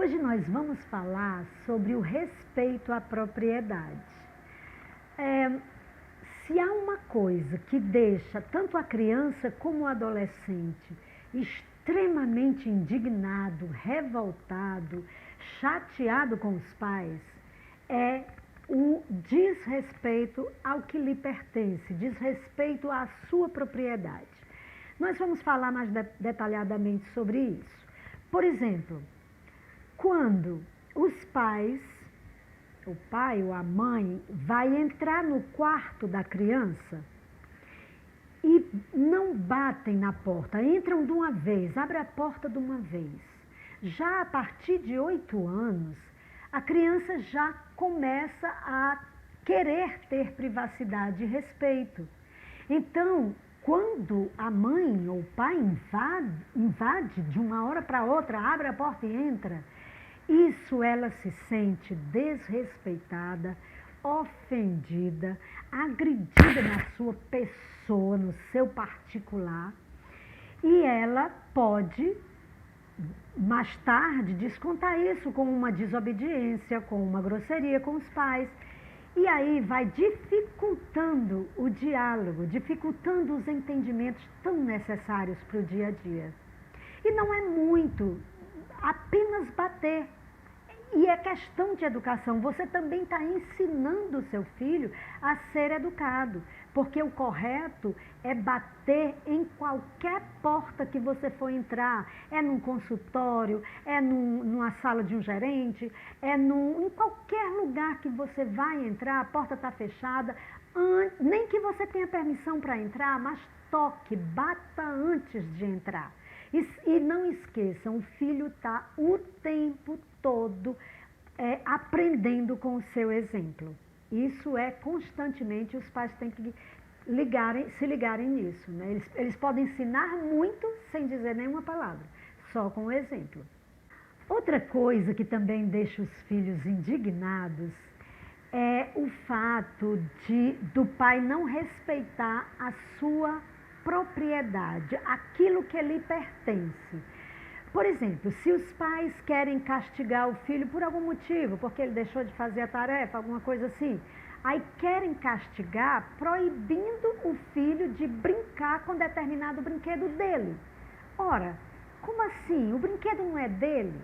Hoje nós vamos falar sobre o respeito à propriedade. Se há uma coisa que deixa tanto a criança como o adolescente extremamente indignado, revoltado, chateado com os pais, é o desrespeito ao que lhe pertence, desrespeito à sua propriedade. Nós vamos falar mais detalhadamente sobre isso. Por exemplo, quando os pais, o pai ou a mãe, vai entrar no quarto da criança e não batem na porta, entram de uma vez, abrem a porta de uma vez. Já a partir de 8 anos, a criança já começa a querer ter privacidade e respeito. Então, quando a mãe ou o pai invade de uma hora para outra, abre a porta e entra, isso ela se sente desrespeitada, ofendida, agredida na sua pessoa, no seu particular, e ela pode, mais tarde, descontar isso com uma desobediência, com uma grosseria com os pais. E aí vai dificultando o diálogo, dificultando os entendimentos tão necessários para o dia a dia. E não é muito apenas bater. E é questão de educação. Você também está ensinando o seu filho a ser educado. Porque o correto é bater em qualquer porta que você for entrar. É num consultório, é numa sala de um gerente, em qualquer lugar que você vai entrar, a porta está fechada. Nem que você tenha permissão para entrar, mas toque, bata antes de entrar. E não esqueçam, o filho está o tempo todo aprendendo com o seu exemplo. Isso é constantemente, os pais têm que se ligarem nisso. Né? Eles podem ensinar muito sem dizer nenhuma palavra, só com o exemplo. Outra coisa que também deixa os filhos indignados é o fato do pai não respeitar a sua propriedade, aquilo que lhe pertence. Por exemplo, se os pais querem castigar o filho por algum motivo, porque ele deixou de fazer a tarefa, alguma coisa assim, aí querem castigar proibindo o filho de brincar com determinado brinquedo dele. Ora, como assim? O brinquedo não é dele?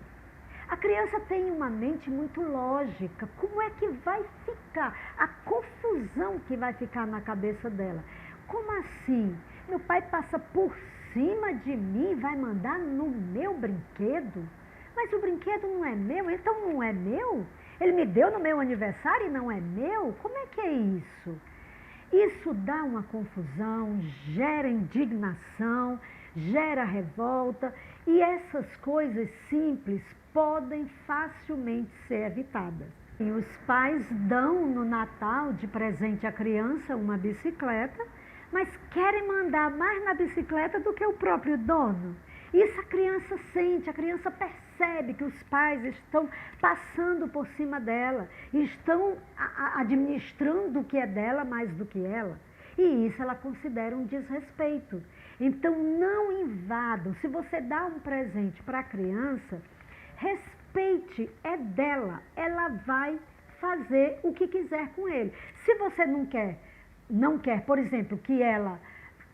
A criança tem uma mente muito lógica. Como é que vai ficar? A confusão que vai ficar na cabeça dela. Como assim? Meu pai passa por cima de mim e vai mandar no meu brinquedo? Mas o brinquedo não é meu, então não é meu? Ele me deu no meu aniversário e não é meu? Como é que é isso? Isso dá uma confusão, gera indignação, gera revolta, e essas coisas simples podem facilmente ser evitadas. E os pais dão no Natal de presente à criança uma bicicleta, mas querem mandar mais na bicicleta do que o próprio dono. Isso a criança sente, a criança percebe que os pais estão passando por cima dela, estão administrando o que é dela mais do que ela. E isso ela considera um desrespeito. Então não invadam. Se você dá um presente para a criança, respeite, é dela. Ela vai fazer o que quiser com ele. Se você não quer, por exemplo, que ela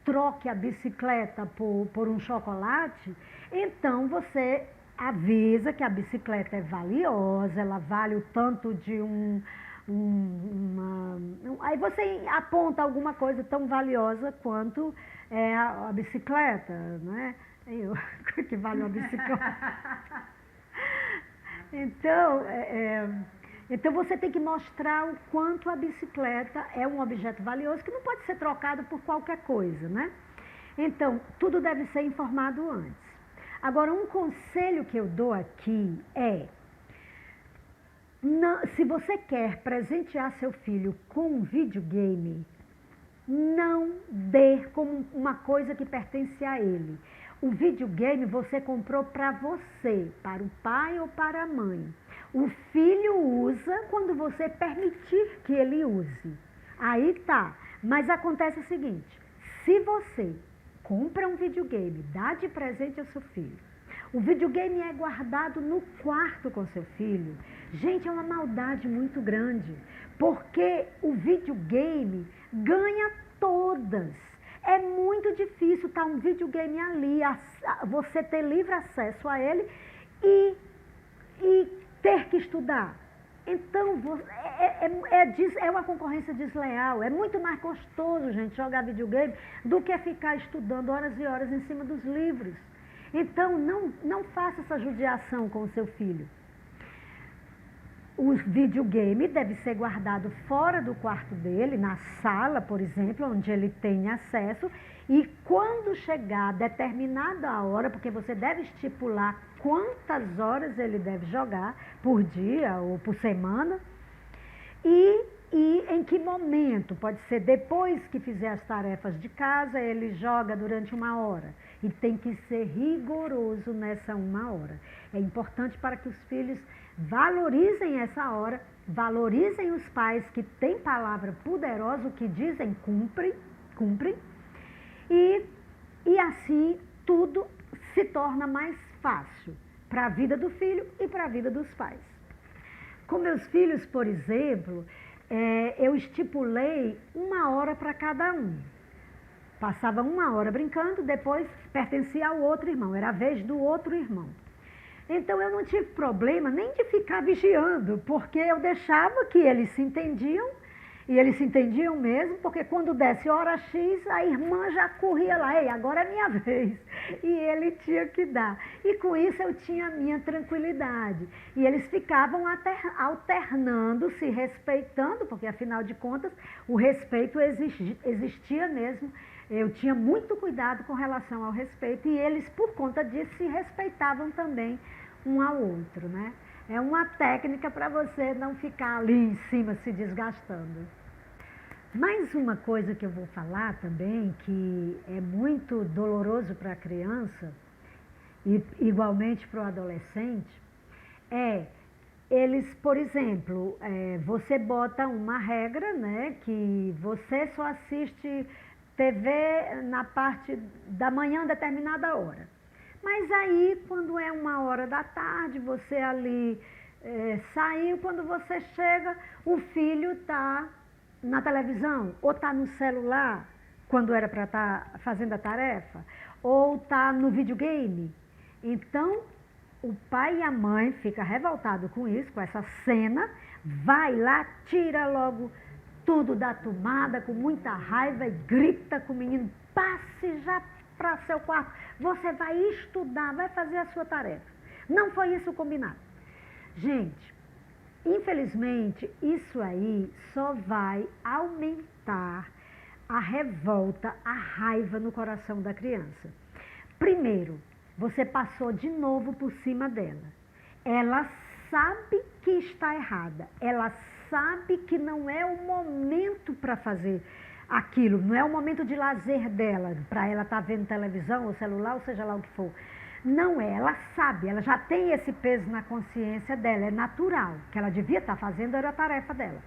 troque a bicicleta por um chocolate, então você avisa que a bicicleta é valiosa, ela vale o tanto de aí você aponta alguma coisa tão valiosa quanto a bicicleta, né? Que vale uma bicicleta. Então você tem que mostrar o quanto a bicicleta é um objeto valioso que não pode ser trocado por qualquer coisa, né? Então, tudo deve ser informado antes. Agora, um conselho que eu dou aqui é, se você quer presentear seu filho com um videogame, não dê como uma coisa que pertence a ele. O videogame você comprou para você, para o pai ou para a mãe. O filho usa quando você permitir que ele use. Aí tá. Mas acontece o seguinte, se você compra um videogame, dá de presente ao seu filho, O videogame é guardado no quarto com seu filho. Gente, é uma maldade muito grande, porque o videogame ganha todas. É muito difícil estar um videogame ali, você ter livre acesso a ele e ter que estudar. Então, é uma concorrência desleal. É muito mais gostoso, gente, jogar videogame do que ficar estudando horas e horas em cima dos livros. Então, não faça essa judiação com o seu filho. O videogame deve ser guardado fora do quarto dele, na sala, por exemplo, onde ele tem acesso. E quando chegar determinada hora, porque você deve estipular quantas horas ele deve jogar por dia ou por semana, e em que momento, pode ser depois que fizer as tarefas de casa, ele joga durante 1 hora. E tem que ser rigoroso nessa 1 hora. É importante para que os filhos valorizem essa hora, valorizem os pais que têm palavra poderosa, o que dizem cumprem, e assim tudo se torna mais fácil para a vida do filho e para a vida dos pais. Com meus filhos, por exemplo, eu estipulei 1 hora para cada um. Passava 1 hora brincando, depois pertencia ao outro irmão, era a vez do outro irmão. Então eu não tive problema nem de ficar vigiando, porque eu deixava que eles se entendiam, e eles se entendiam mesmo, porque quando desse hora X, a irmã já corria lá, ei, agora é minha vez. E ele tinha que dar. E com isso eu tinha a minha tranquilidade. E eles ficavam alternando, se respeitando, porque afinal de contas o respeito existia mesmo. Eu tinha muito cuidado com relação ao respeito e eles, por conta disso, se respeitavam também um ao outro, né? É uma técnica para você não ficar ali em cima se desgastando. Mais uma coisa que eu vou falar também, que é muito doloroso para a criança e igualmente para o adolescente, eles, por exemplo, você bota uma regra, né, que você só assiste TV na parte da manhã, determinada hora. Mas aí, quando é 1 hora da tarde, você ali saiu, quando você chega, o filho está na televisão, ou está no celular, quando era para estar fazendo a tarefa, ou está no videogame. Então, o pai e a mãe ficam revoltados com isso, com essa cena, vai lá, tira logo tudo da tomada, com muita raiva, e grita com o menino, passe já para seu quarto, você vai estudar, vai fazer a sua tarefa. Não foi isso combinado. Gente, infelizmente, isso aí só vai aumentar a revolta, a raiva no coração da criança. Primeiro, você passou de novo por cima dela. Ela sabe que está errada, ela sabe que não é o momento para fazer aquilo, não é o momento de lazer dela, para ela estar vendo televisão ou celular, ou seja lá o que for. Não é, ela sabe, ela já tem esse peso na consciência dela, é natural, que ela devia estar fazendo, era a tarefa dela.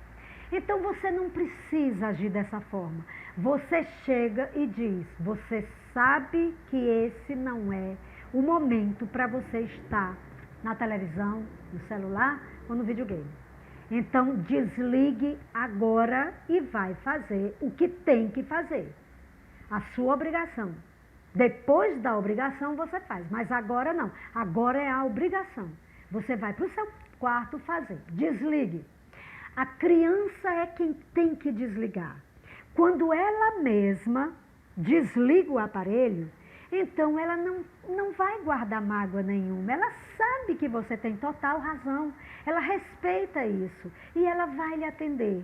Então você não precisa agir dessa forma. Você chega e diz, você sabe que esse não é o momento para você estar na televisão, no celular ou no videogame. Então desligue agora e vai fazer o que tem que fazer. A sua obrigação. Depois da obrigação você faz, mas agora não. Agora é a obrigação. Você vai para o seu quarto fazer. Desligue. A criança é quem tem que desligar. Quando ela mesma desliga o aparelho, então ela não vai guardar mágoa nenhuma. Ela sabe que você tem total razão. Ela respeita isso e ela vai lhe atender.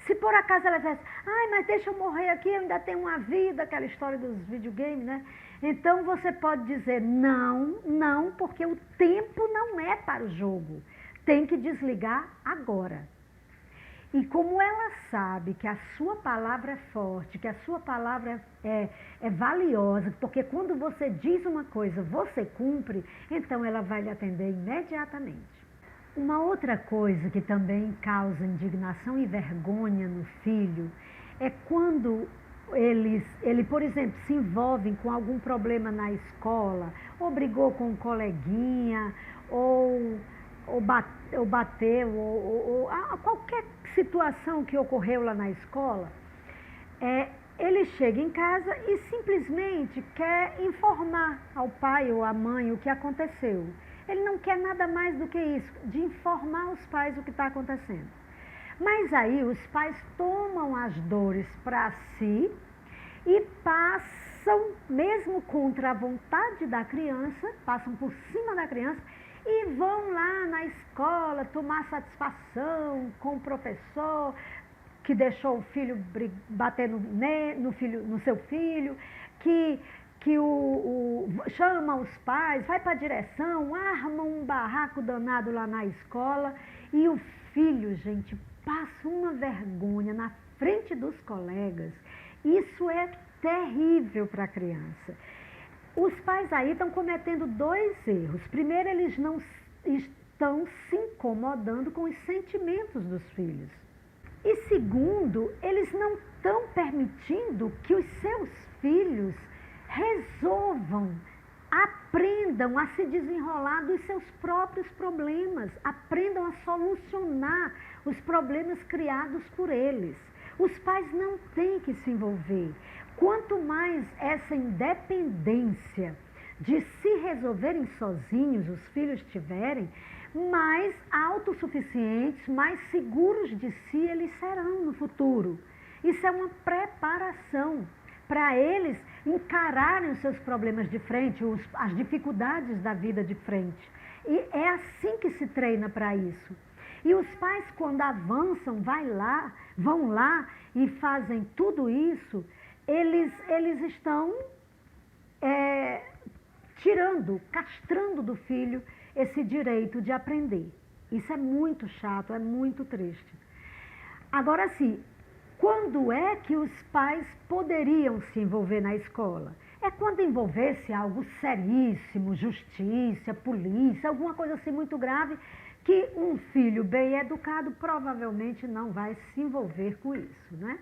Se por acaso ela diz, ai, mas deixa eu morrer aqui, eu ainda tenho uma vida, aquela história dos videogames, né? Então você pode dizer, não, porque o tempo não é para o jogo. Tem que desligar agora. E como ela sabe que a sua palavra é forte, que a sua palavra é valiosa, porque quando você diz uma coisa, você cumpre, então ela vai lhe atender imediatamente. Uma outra coisa que também causa indignação e vergonha no filho é quando ele, por exemplo, se envolvem com algum problema na escola, ou brigou com um coleguinha, ou bateu, qualquer situação que ocorreu lá na escola, ele chega em casa e simplesmente quer informar ao pai ou à mãe o que aconteceu. Ele não quer nada mais do que isso, de informar os pais o que está acontecendo. Mas aí os pais tomam as dores para si e passam, mesmo contra a vontade da criança, passam por cima da criança e vão lá na escola tomar satisfação com o professor que deixou o filho bater no seu filho, que chama os pais, vai para a direção, arma um barraco danado lá na escola e o filho, gente, passa uma vergonha na frente dos colegas. Isso é terrível para a criança. Os pais aí estão cometendo dois erros. Primeiro, eles não estão se incomodando com os sentimentos dos filhos. E segundo, eles não estão permitindo que os seus filhos resolvam, aprendam a se desenrolar dos seus próprios problemas, aprendam a solucionar os problemas criados por eles. Os pais não têm que se envolver. Quanto mais essa independência de se resolverem sozinhos os filhos tiverem, mais autossuficientes, mais seguros de si eles serão no futuro. Isso é uma preparação para eles encararem os seus problemas de frente, as dificuldades da vida de frente. E é assim que se treina para isso. E os pais, quando avançam, vão lá e fazem tudo isso, eles estão castrando do filho esse direito de aprender. Isso é muito chato, é muito triste. Agora sim, quando é que os pais poderiam se envolver na escola? É quando envolvesse algo seríssimo, justiça, polícia, alguma coisa assim muito grave, que um filho bem educado provavelmente não vai se envolver com isso, né?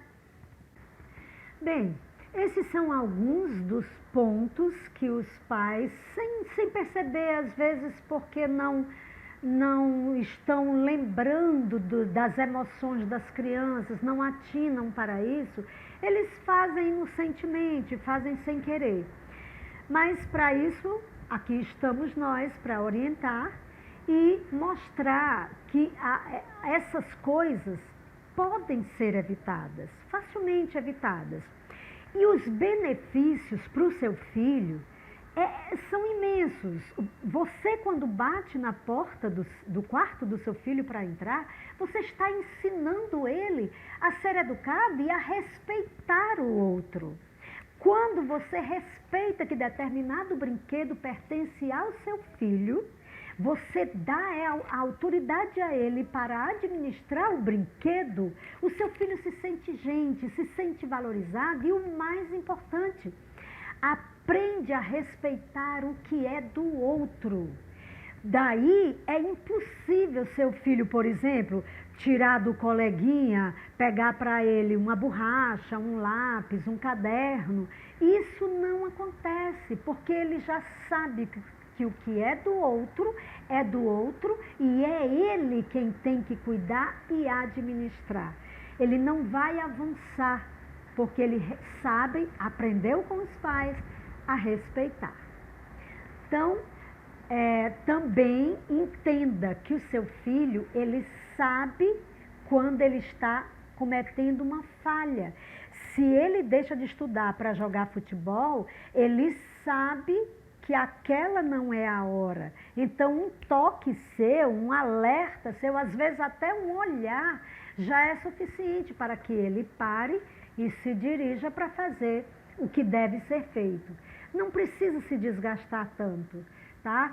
Bem, esses são alguns dos pontos que os pais, sem perceber às vezes porque não estão lembrando das emoções das crianças, não atinam para isso, eles fazem inocentemente, fazem sem querer. Mas para isso, aqui estamos nós para orientar e mostrar que essas coisas podem ser evitadas, facilmente evitadas. E os benefícios para o seu filho são imensos. Você, quando bate na porta do quarto do seu filho para entrar, você está ensinando ele a ser educado e a respeitar o outro. Quando você respeita que determinado brinquedo pertence ao seu filho, você dá a autoridade a ele para administrar o brinquedo, o seu filho se sente gente, se sente valorizado e o mais importante, aprende a respeitar o que é do outro. Daí é impossível seu filho, por exemplo, tirar do coleguinha, pegar para ele uma borracha, um lápis, um caderno. Isso não acontece, porque ele já sabe que o que é do outro e é ele quem tem que cuidar e administrar. Ele não vai avançar, porque ele sabe, aprendeu com os pais a respeitar. Então, também entenda que o seu filho, ele sabe quando ele está cometendo uma falha. Se ele deixa de estudar para jogar futebol, ele sabe que aquela não é a hora. Então, um toque seu, um alerta seu, às vezes até um olhar, já é suficiente para que ele pare e se dirija para fazer o que deve ser feito. Não precisa se desgastar tanto, tá?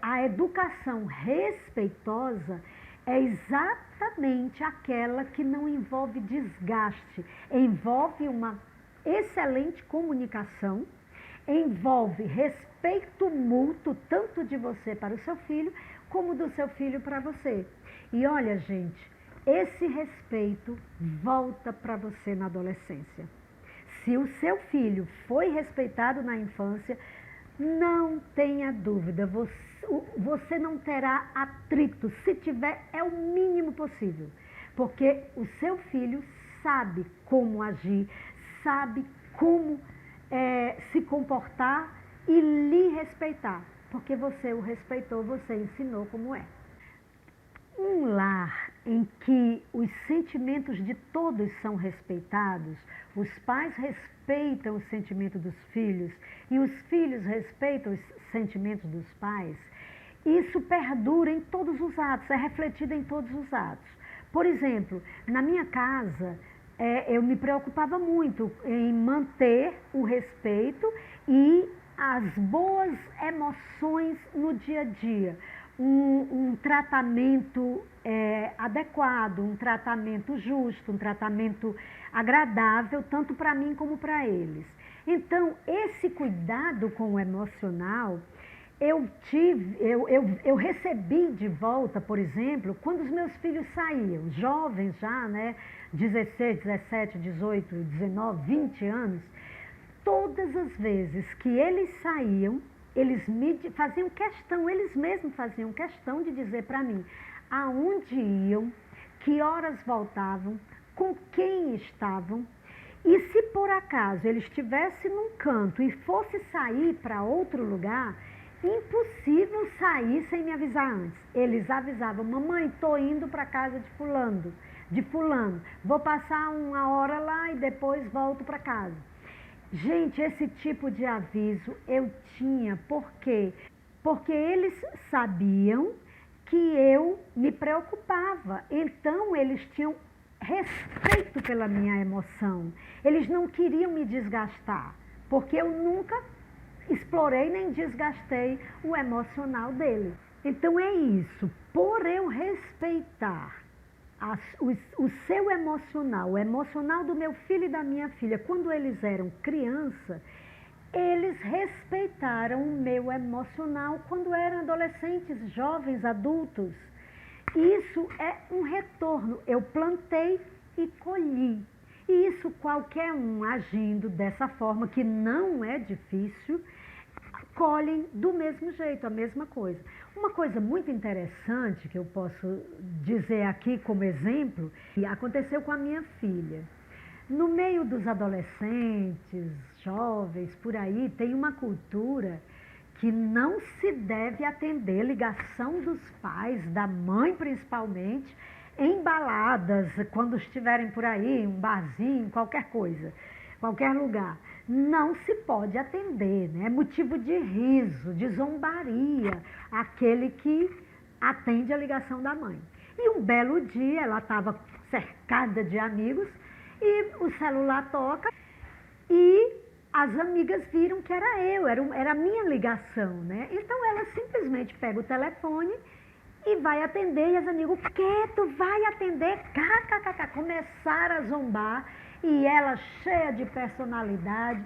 A educação respeitosa é exatamente aquela que não envolve desgaste, envolve uma excelente comunicação, envolve respeito mútuo, tanto de você para o seu filho, como do seu filho para você. E olha, gente, esse respeito volta para você na adolescência. Se o seu filho foi respeitado na infância, não tenha dúvida, você não terá atrito. Se tiver, é o mínimo possível. Porque o seu filho sabe como agir, sabe como se comportar e lhe respeitar. Porque você o respeitou, você ensinou como é. Um lar em que os sentimentos de todos são respeitados, os pais respeitam o sentimento dos filhos e os filhos respeitam os sentimentos dos pais, isso perdura em todos os atos, é refletido em todos os atos. Por exemplo, na minha casa, eu me preocupava muito em manter o respeito e as boas emoções no dia a dia. Um tratamento adequado, um tratamento justo, um tratamento agradável, tanto para mim como para eles. Então, esse cuidado com o emocional, eu recebi de volta, por exemplo, quando os meus filhos saíam, jovens já, né, 16, 17, 18, 19, 20 anos, todas as vezes que eles saíam, eles faziam questão, eles mesmos faziam questão de dizer para mim aonde iam, que horas voltavam, com quem estavam. E se por acaso eles estivessem num canto e fosse sair para outro lugar, impossível sair sem me avisar antes. Eles avisavam: mamãe, estou indo para a casa de fulano, vou passar uma hora lá e depois volto para casa. Gente, esse tipo de aviso eu tinha, por quê? Porque eles sabiam que eu me preocupava, então eles tinham respeito pela minha emoção. Eles não queriam me desgastar, porque eu nunca explorei nem desgastei o emocional deles. Então é isso, por eu respeitar o seu emocional, o emocional do meu filho e da minha filha, quando eles eram criança, eles respeitaram o meu emocional quando eram adolescentes, jovens, adultos. Isso é um retorno. Eu plantei e colhi. E isso qualquer um agindo dessa forma, que não é difícil, colhem do mesmo jeito, a mesma coisa. Uma coisa muito interessante que eu posso dizer aqui como exemplo, que aconteceu com a minha filha. No meio dos adolescentes, jovens, por aí, tem uma cultura que não se deve atender ligação dos pais, da mãe principalmente, em baladas, quando estiverem por aí, um barzinho, qualquer coisa, qualquer lugar. Não se pode atender, né? É motivo de riso, de zombaria, aquele que atende a ligação da mãe. E um belo dia, ela estava cercada de amigos e o celular toca e as amigas viram que era eu, era a minha ligação, né? Então ela simplesmente pega o telefone e vai atender, e as amigas: o quê? Tu vai atender? KKKK. Começaram a zombar e ela, cheia de personalidade,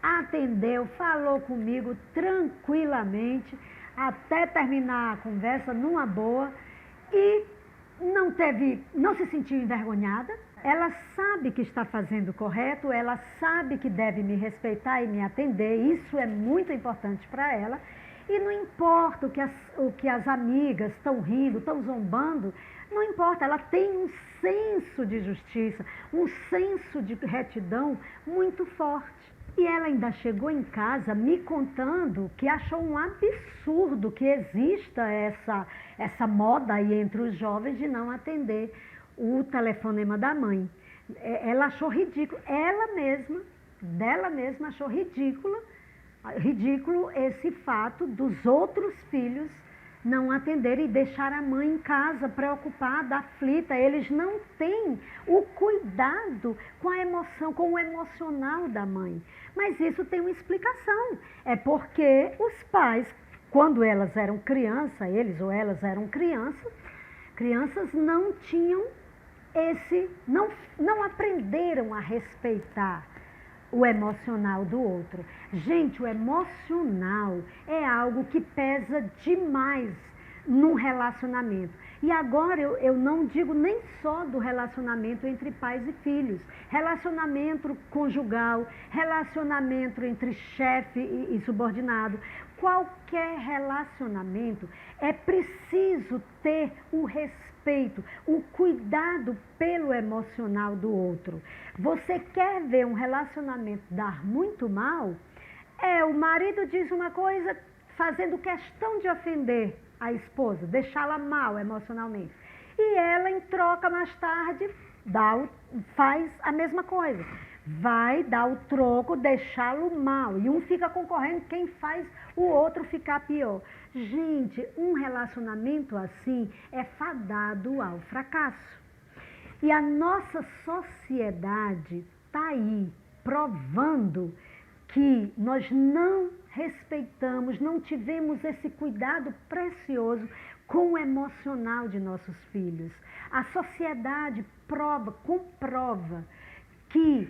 atendeu, falou comigo tranquilamente, até terminar a conversa numa boa, e não se sentiu envergonhada. Ela sabe que está fazendo o correto, ela sabe que deve me respeitar e me atender, isso é muito importante para ela. E não importa o que as amigas estão rindo, estão zombando, não importa, ela tem um senso de justiça, um senso de retidão muito forte. E ela ainda chegou em casa me contando que achou um absurdo que exista essa moda aí entre os jovens de não atender o telefonema da mãe. Ela achou ridículo, dela mesma achou ridículo esse fato dos outros filhos não atenderem e deixar a mãe em casa preocupada, aflita. Eles não têm o cuidado com a emoção, com o emocional da mãe. Mas isso tem uma explicação. É porque os pais, quando elas eram crianças, eles ou elas eram crianças não tinham não aprenderam a respeitar o emocional do outro. Gente, o emocional é algo que pesa demais num relacionamento. E agora eu não digo nem só do relacionamento entre pais e filhos, relacionamento conjugal, relacionamento entre chefe e subordinado. Qualquer relacionamento é preciso ter o respeito, o cuidado pelo emocional do outro. Você quer ver um relacionamento dar muito mal? O marido diz uma coisa fazendo questão de ofender a esposa, deixá-la mal emocionalmente. E ela, em troca, mais tarde, faz a mesma coisa. Vai dar o troco, deixá-lo mal. E um fica concorrendo quem faz o outro ficar pior. Gente, um relacionamento assim é fadado ao fracasso. E a nossa sociedade está aí provando que nós não respeitamos, não tivemos esse cuidado precioso com o emocional de nossos filhos. A sociedade comprova que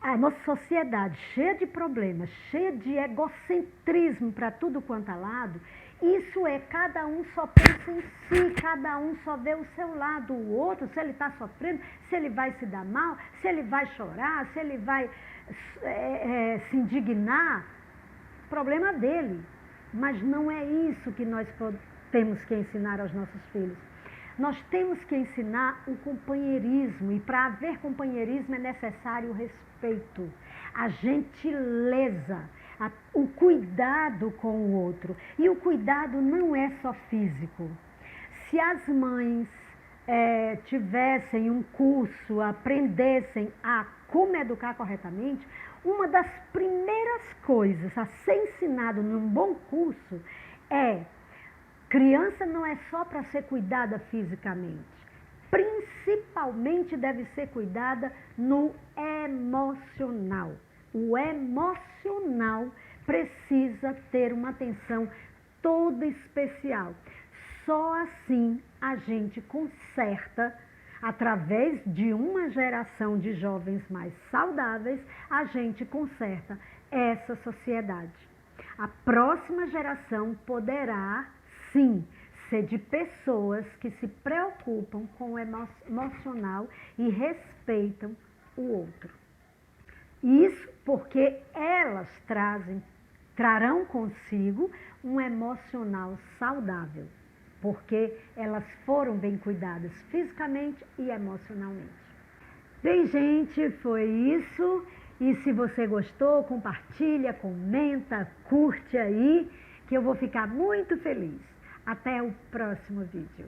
a nossa sociedade, cheia de problemas, cheia de egocentrismo para tudo quanto é lado, isso cada um só pensa em si, cada um só vê o seu lado, o outro, se ele está sofrendo, se ele vai se dar mal, se ele vai chorar, se ele vai se indignar, problema dele. Mas não é isso que nós temos que ensinar aos nossos filhos. Nós temos que ensinar o companheirismo, e para haver companheirismo é necessário o respeito, a gentileza, o cuidado com o outro. E o cuidado não é só físico. Se as mães tivessem um curso, aprendessem a como educar corretamente, uma das primeiras coisas a ser ensinado num bom curso criança não é só para ser cuidada fisicamente, principalmente deve ser cuidada no emocional. O emocional precisa ter uma atenção toda especial. Só assim a gente conserta, através de uma geração de jovens mais saudáveis, a gente conserta essa sociedade. A próxima geração poderá, sim, ser de pessoas que se preocupam com o emocional e respeitam o outro. Isso porque elas trarão consigo um emocional saudável, porque elas foram bem cuidadas fisicamente e emocionalmente. Bem, gente, foi isso. E se você gostou, compartilha, comenta, curte aí, que eu vou ficar muito feliz. Até o próximo vídeo.